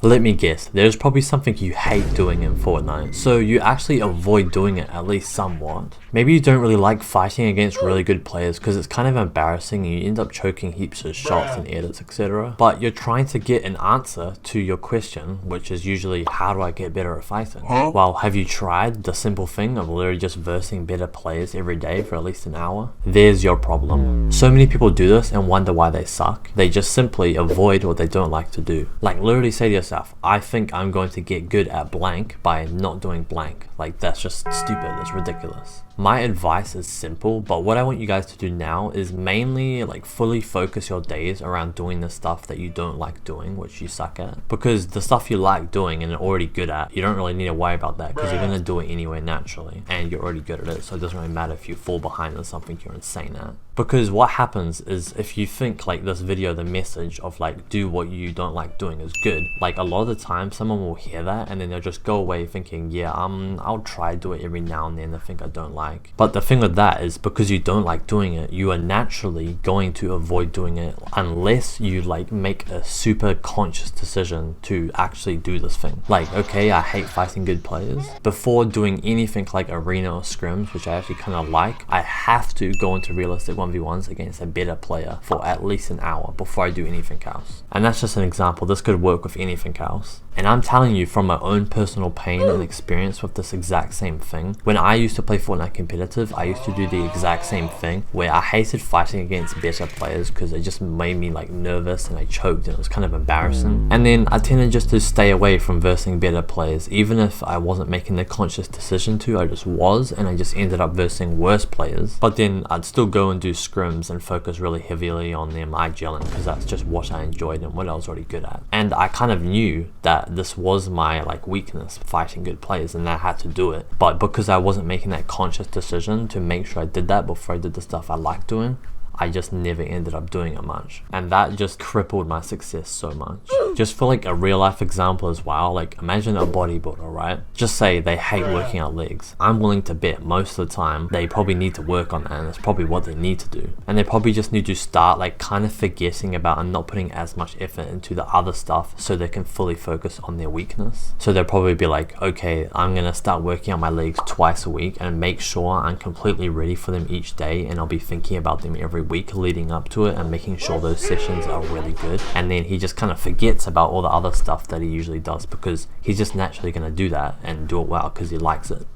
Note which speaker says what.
Speaker 1: Let me guess, there's probably something you hate doing in Fortnite, so you actually avoid doing it at least somewhat. Maybe you don't really like fighting against really good players because it's kind of embarrassing and you end up choking heaps of shots and edits, etc. But you're trying to get an answer to your question, which is usually, how do I get better at fighting? Well, have you tried the simple thing of literally just versing better players every day for at least an hour? There's your problem. So many people do this and wonder why they suck. They just simply avoid what they don't like to do. Like, literally say to yourself, I think I'm going to get good at blank by not doing blank. Like, that's just stupid, that's ridiculous. My advice is simple, but what I want you guys to do now is mainly like fully focus your days around doing the stuff that you don't like doing, which you suck at. Because the stuff you like doing and are already good at, you don't really need to worry about that because you're going to do it anyway naturally and you're already good at it, so it doesn't really matter if you fall behind on something you're insane at. Because what happens is, if you think like this video, the message of like do what you don't like doing is good, like a lot of the time someone will hear that and then they'll just go away thinking, yeah, I'll try to do it every now and then, the thing I don't like. But the thing with that is, because you don't like doing it, you are naturally going to avoid doing it unless you like make a super conscious decision to actually do this thing. Like, okay, I hate fighting good players. Before doing anything like arena or scrims, which I actually kind of like, I have to go into realistic 1v1s against a better player for at least an hour before I do anything else. And that's just an example. This could work with anything else. And I'm telling you from my own personal pain and experience with this exact same thing. When I used to play Fortnite competitive, I used to do the exact same thing where I hated fighting against better players because it just made me like nervous and I choked and it was kind of embarrassing. And then I tended just to stay away from versing better players, even if I wasn't making the conscious decision to, I just was, and I just ended up versing worse players. But then I'd still go and do scrims and focus really heavily on them IGLing because that's just what I enjoyed and what I was already good at. And I kind of knew that this was my like weakness, fighting good players, and I had to do it. But because I wasn't making that conscious decision to make sure I did that before I did the stuff I liked doing, I just never ended up doing it much. And that just crippled my success so much. Just for like a real life example as well, like imagine a bodybuilder, right? Just say they hate working out legs. I'm willing to bet most of the time they probably need to work on that, and it's probably what they need to do. And they probably just need to start like kind of forgetting about and not putting as much effort into the other stuff so they can fully focus on their weakness. So they'll probably be like, okay, I'm gonna start working out my legs twice a week and make sure I'm completely ready for them each day, and I'll be thinking about them every week leading up to it and making sure those sessions are really good. And then he just kind of forgets about all the other stuff that he usually does because he's just naturally going to do that and do it well because he likes it.